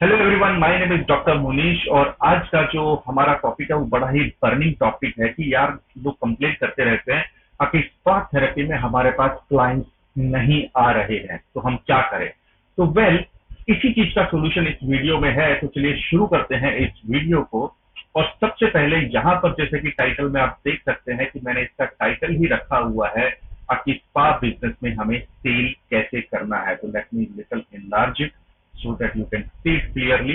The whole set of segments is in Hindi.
Hello everyone, my name is doctor Munish. और आज का जो हमारा टॉपिक है वो बड़ा ही बर्निंग टॉपिक है कि यार लोग कंप्लेंट करते रहते हैं कि स्पा थेरेपी में हमारे पास क्लाइंट्स नहीं आ रहे हैं, तो हम क्या करें। तो इसी चीज का सोल्यूशन इस वीडियो में है। तो चलिए शुरू करते हैं इस वीडियो को। और सबसे पहले यहाँ पर जैसे कि टाइटल में आप देख सकते हैं कि मैंने इसका टाइटल ही रखा हुआ है कि स्पा बिजनेस में हमें सेल कैसे करना है। तो let me little enlarge it so that you can see it clearly।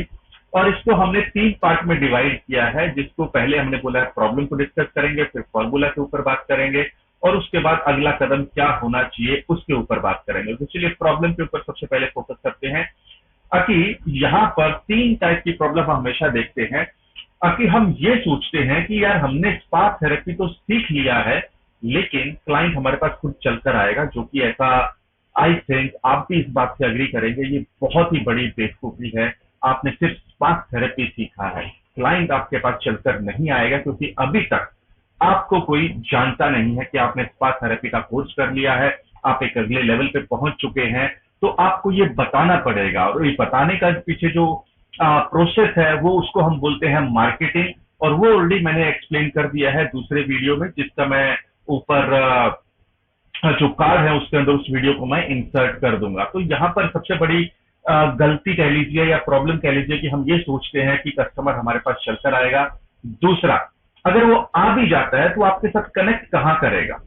और इसको हमने 3 पार्ट में डिवाइड किया है, जिसको पहले हमने बोला है प्रॉब्लम को डिस्कस करेंगे, फिर फॉर्मूला के ऊपर बात करेंगे और उसके बाद अगला कदम क्या होना चाहिए उसके ऊपर बात करेंगे। तो चलिए प्रॉब्लम के ऊपर सबसे पहले फोकस करते हैं। कि यहाँ पर 3 टाइप की प्रॉब्लम हम हमेशा देखते हैं। कि हम ये सोचते हैं कि यार हमने स्पा थेरेपी तो सीख लिया है, लेकिन क्लाइंट हमारे पास खुद चलकर आएगा, जो कि ऐसा आई थिंक आप भी इस बात से अग्री करेंगे, ये बहुत ही बड़ी बेवकूफी है। आपने सिर्फ स्पा थेरेपी सीखा है, क्लाइंट आपके पास चलकर नहीं आएगा, क्योंकि अभी तक आपको कोई जानता नहीं है कि आपने स्पा थेरेपी का कोर्स कर लिया है, आप एक अगले लेवल पे पहुंच चुके हैं। तो आपको ये बताना पड़ेगा, और ये बताने का पीछे जो प्रोसेस है वो उसको हम बोलते हैं मार्केटिंग। और वो ऑलरेडी मैंने एक्सप्लेन कर दिया है दूसरे वीडियो में, जिसका मैं ऊपर जो कार्ड है उसके अंदर उस वीडियो को मैं इंसर्ट कर दूंगा। तो यहाँ पर सबसे बड़ी गलती कह लीजिए या प्रॉब्लम कह लीजिए कि हम ये सोचते हैं कि कस्टमर हमारे पास चलकर आएगा। दूसरा, अगर वो आ भी जाता है तो आपके साथ कनेक्ट कहाँ करेगा,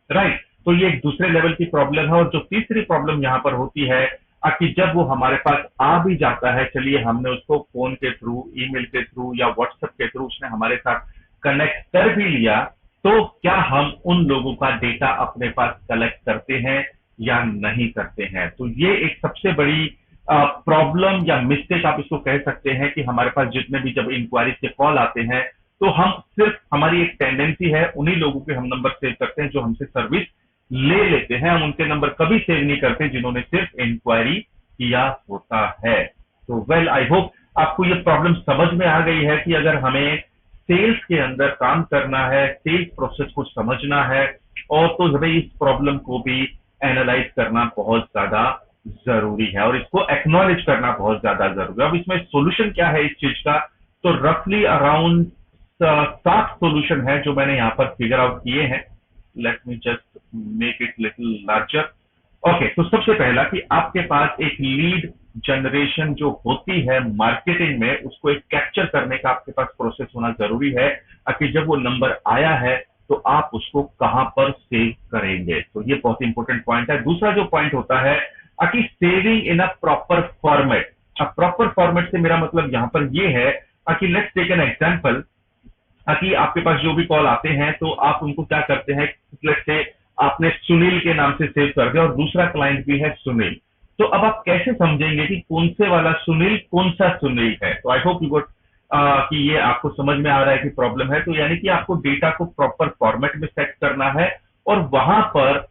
राइट। तो ये एक दूसरे लेवल की प्रॉब्लम है। और जो तीसरी प्रॉब्लम यहाँ पर होती है कि जब वो हमारे पास आ भी जाता है, चलिए हमने उसको फोन के थ्रू, ईमेल के थ्रू या व्हाट्सएप के थ्रू उसने हमारे साथ कनेक्ट कर भी लिया, तो क्या हम उन लोगों का डेटा अपने पास कलेक्ट करते हैं या नहीं करते हैं। तो ये एक सबसे बड़ी प्रॉब्लम या मिस्टेक आप इसको कह सकते हैं कि हमारे पास जितने भी जब इंक्वायरी के कॉल आते हैं, तो हम सिर्फ, हमारी एक टेंडेंसी है उन्हीं लोगों के हम नंबर सेव करते हैं जो हमसे सर्विस ले लेते हैं। हम उनके नंबर कभी सेव नहीं करते जिन्होंने सिर्फ इंक्वायरी किया होता है। तो आई होप आपको ये प्रॉब्लम समझ में आ गई है कि अगर हमें सेल्स के अंदर काम करना है, सेल्स प्रोसेस को समझना है, और तो हमें इस प्रॉब्लम को भी एनालाइज करना बहुत ज्यादा जरूरी है और इसको एक्नॉलेज करना बहुत ज्यादा जरूरी है। अब इसमें सोल्यूशन क्या है इस चीज का, तो रफली अराउंड 7 सोल्यूशन है जो मैंने यहाँ पर फिगर आउट किए हैं। Let me just make it little larger. Okay, तो सबसे पहला कि आपके पास एक लीड जनरेशन जो होती है मार्केटिंग में, उसको एक कैप्चर करने का आपके पास प्रोसेस होना जरूरी है कि जब वो नंबर आया है तो आप उसको कहां पर सेव करेंगे। तो ये बहुत इंपॉर्टेंट पॉइंट है। दूसरा जो पॉइंट होता है कि saving in a proper format. अब प्रॉपर फॉर्मेट से मेरा मतलब यहां पर ये है कि लेट्स टेक एन एग्जांपल कि आपके पास जो भी कॉल आते हैं तो आप उनको क्या करते हैं, लेट्स से आपने सुनील के नाम से सेव कर दिया और दूसरा क्लाइंट भी है सुनील। तो अब आप कैसे समझेंगे कि कौन से वाला सुनील कौन सा सुनील है। तो आई होप यू गोट कि ये आपको समझ में आ रहा है कि प्रॉब्लम है। तो यानी कि आपको डेटा को प्रॉपर फॉर्मेट में सेट करना है और वहां पर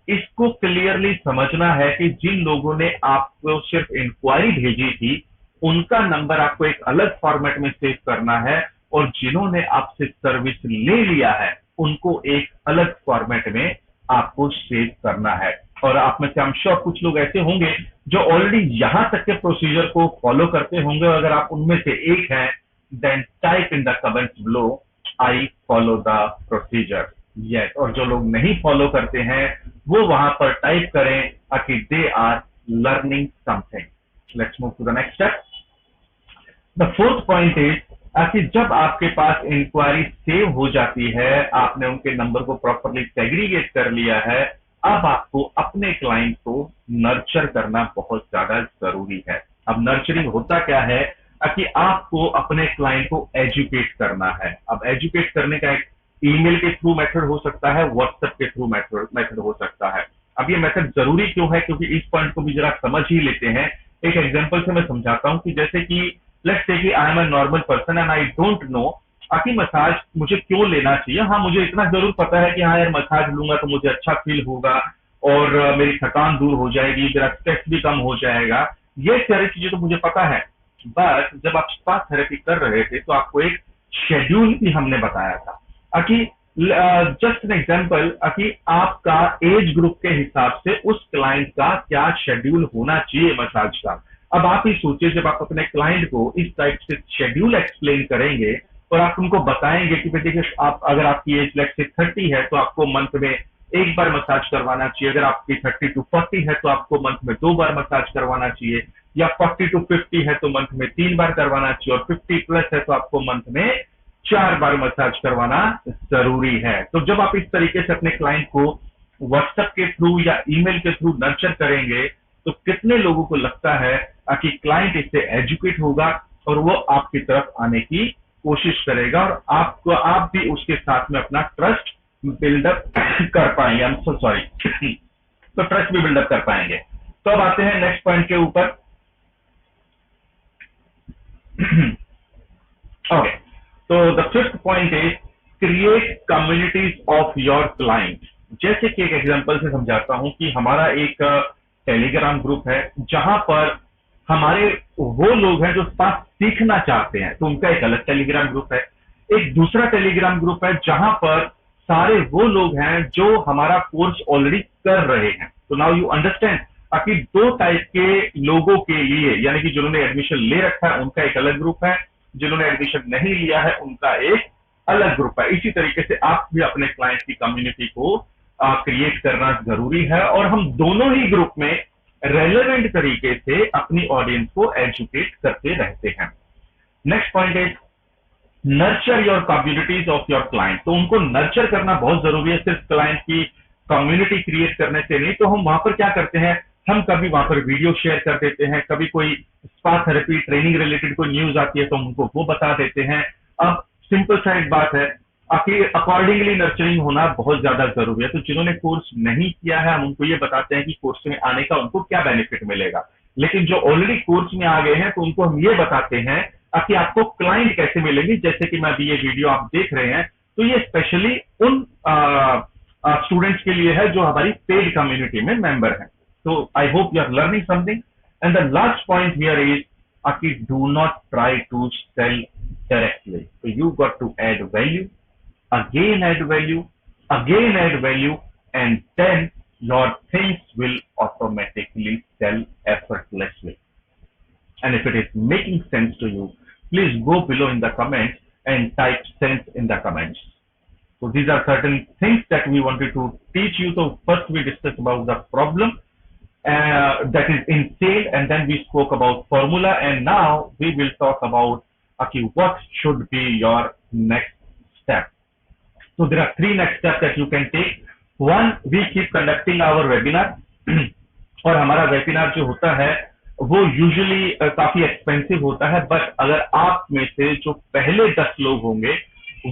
इसको क्लियरली समझना है कि जिन लोगों ने आपको सिर्फ इंक्वायरी भेजी थी उनका नंबर आपको एक अलग फॉर्मेट में सेव करना है, और जिन्होंने आपसे सर्विस ले लिया है उनको एक अलग फॉर्मेट में आपको सेव करना है। और आप में से हम श्योर कुछ लोग ऐसे होंगे जो ऑलरेडी यहां तक के प्रोसीजर को फॉलो करते होंगे। अगर आप उनमें से एक हैं, then type in the comments below, I follow the procedure. Yes, और जो लोग नहीं फॉलो करते हैं वो वहां पर टाइप करें कि they are learning something. Let's move to the next step. The fourth point is कि जब आपके पास इंक्वायरी सेव हो जाती है, आपने उनके नंबर को प्रॉपरली सेग्रीगेट कर लिया है, अब आपको अपने क्लाइंट को नर्चर करना बहुत ज्यादा जरूरी है। अब नर्चरिंग होता क्या है कि आपको अपने क्लाइंट को एजुकेट करना है। अब एजुकेट करने का एक ईमेल के थ्रू मेथड हो सकता है, व्हाट्सएप के थ्रू मेथड हो सकता है। अब ये मेथड जरूरी क्यों है, क्योंकि इस पॉइंट को भी जरा समझ ही लेते हैं। एक एग्जांपल से मैं समझाता हूं कि जैसे कि लेट्स से कि I am a normal person and I don't know कि मसाज मुझे क्यों लेना चाहिए। हाँ, मुझे इतना जरूर पता है कि हाँ यार मसाज लूंगा तो मुझे अच्छा फील होगा और मेरी थकान दूर हो जाएगी, मेरा स्ट्रेस भी कम हो जाएगा, ये सारी चीजें तो मुझे पता है। बट जब आप स्पा थेरेपी कर रहे थे तो आपको एक शेड्यूल भी हमने बताया था कि जस्ट एन एग्जांपल कि आपका एज ग्रुप के हिसाब से उस क्लाइंट का क्या शेड्यूल होना चाहिए मसाज का। अब आप ही सोचिए, जब आप अपने क्लाइंट को इस टाइप से शेड्यूल एक्सप्लेन करेंगे और आप उनको बताएंगे कि देखिए, आप अगर आपकी एज लेट से 30 है तो आपको मंथ में एक बार मसाज करवाना चाहिए, अगर आपकी 30 to 40 है तो आपको मंथ में 2 बार मसाज करवाना चाहिए, या 40 to 50 है तो मंथ में 3 बार करवाना चाहिए, और 50 प्लस है तो आपको मंथ में 4 बार मसाज करवाना जरूरी है। तो जब आप इस तरीके से अपने क्लाइंट को व्हाट्सएप के थ्रू या ईमेल के थ्रू नर्चर करेंगे, तो कितने लोगों को लगता है कि क्लाइंट इससे एजुकेट होगा और वो आपकी तरफ आने की कोशिश करेगा, और आपको आप भी उसके साथ में अपना ट्रस्ट बिल्डअप कर पाएंगे। I am so sorry. तो ट्रस्ट भी बिल्डअप कर पाएंगे। तो अब आते हैं नेक्स्ट पॉइंट के ऊपर। ओके, तो the fifth point is create communities of your client. जैसे कि एक एग्जांपल से समझाता हूं कि हमारा एक टेलीग्राम ग्रुप है जहां पर हमारे वो लोग हैं जो स्पार्क सीखना चाहते हैं, तो उनका एक अलग टेलीग्राम ग्रुप है। एक दूसरा टेलीग्राम ग्रुप है जहां पर सारे वो लोग हैं जो हमारा कोर्स ऑलरेडी कर रहे हैं। तो नाउ यू अंडरस्टैंड कि दो टाइप के लोगों के लिए, यानी कि जिन्होंने एडमिशन ले रखा है उनका एक अलग ग्रुप है, जिन्होंने एडमिशन नहीं लिया है उनका एक अलग ग्रुप है। इसी तरीके से आप भी अपने क्लाइंट की कम्युनिटी को क्रिएट करना जरूरी है, और हम दोनों ही ग्रुप में रेलेवेंट तरीके से अपनी ऑडियंस को एजुकेट करते रहते हैं। Next point is nurture your communities of your client. तो उनको नर्चर करना बहुत जरूरी है, सिर्फ क्लाइंट की कम्युनिटी क्रिएट करने से नहीं। तो हम वहां पर क्या करते हैं, हम कभी वहां पर वीडियो शेयर कर देते हैं, कभी कोई स्पा थेरेपी ट्रेनिंग रिलेटेड कोई न्यूज आती है तो हम उनको वो बता देते हैं। अब सिंपल सा एक बात है, अकॉर्डिंगली नर्चरिंग होना बहुत ज्यादा जरूरी है। तो जिन्होंने कोर्स नहीं किया है हम उनको ये बताते हैं कि कोर्स में आने का उनको क्या बेनिफिट मिलेगा, लेकिन जो ऑलरेडी कोर्स में आ गए हैं तो उनको हम ये बताते हैं कि आपको क्लाइंट कैसे मिलेंगे। जैसे कि मैं अभी ये वीडियो आप देख रहे हैं, तो ये स्पेशली उन स्टूडेंट्स के लिए है जो हमारी पेड कम्युनिटी में मेंबर हैं। तो I hope you are learning something. And the last point here is do not try to sell directly. So you got to add value, again add value, and then your things will automatically sell effortlessly. And if it is making sense to you, please go below in the comments and type sense in the comments. So these are certain things that we wanted to teach you. So first we discussed about the problem that is in sale, and then we spoke about formula, and now we will talk about what should be your next step. So there are 3 next steps that you can take. One, we keep conducting our webinar और हमारा वेबिनार जो होता है वो यूजुअली काफी एक्सपेंसिव होता है, बट अगर आप में से जो पहले 10 लोग होंगे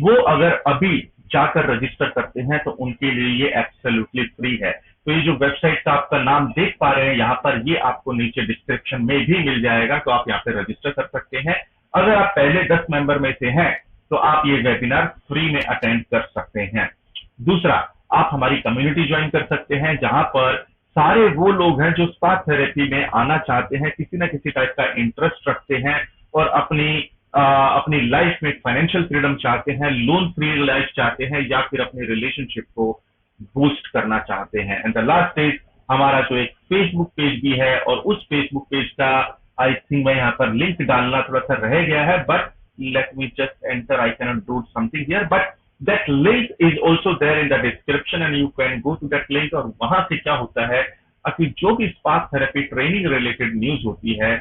वो अगर अभी जाकर रजिस्टर करते हैं तो उनके लिए ये एब्सोल्युटली फ्री है। तो ये जो वेबसाइट का आपका नाम देख पा रहे हैं यहाँ पर, ये आपको नीचे डिस्क्रिप्शन में भी मिल जाएगा, तो आप यहाँ पे रजिस्टर कर सकते हैं। अगर आप पहले 10 मेंबर में से हैं तो आप ये वेबिनार फ्री में अटेंड कर सकते हैं। दूसरा, आप हमारी कम्युनिटी ज्वाइन कर सकते हैं जहां पर सारे वो लोग हैं जो स्पा थेरेपी में आना चाहते हैं, किसी ना किसी टाइप का इंटरेस्ट रखते हैं और अपनी लाइफ में फाइनेंशियल फ्रीडम चाहते हैं, लोन फ्री लाइफ चाहते हैं, या फिर अपने रिलेशनशिप को बूस्ट करना चाहते हैं। एंड द लास्ट इज हमारा जो एक फेसबुक पेज भी है, और उस फेसबुक पेज का आई थिंक मैं यहाँ पर लिंक डालना थोड़ा सा रह गया है, but let me just enter. I cannot do something here, but that link is also there in the description and you can go to that link। और वहां से क्या होता है कि जो भी spa therapy training related news होती है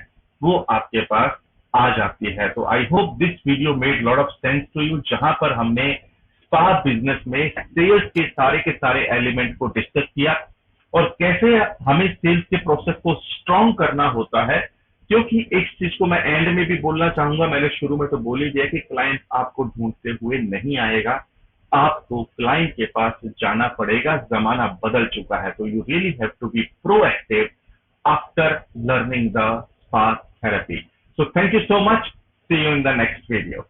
वो आपके पास आ जाती है। तो I hope this video made lot of sense to you, जहां पर हमने स्पा बिजनेस में सेल्स के सारे एलिमेंट को डिस्कस किया और कैसे हमें सेल्स के प्रोसेस को स्ट्रॉन्ग करना होता है। क्योंकि एक चीज को मैं एंड में भी बोलना चाहूंगा, मैंने शुरू में तो बोल ही दिया कि क्लाइंट आपको ढूंढते हुए नहीं आएगा, आपको क्लाइंट के पास जाना पड़ेगा। जमाना बदल चुका है, तो you really have to be proactive after learning the spa therapy. So thank you so much, see you in the next video.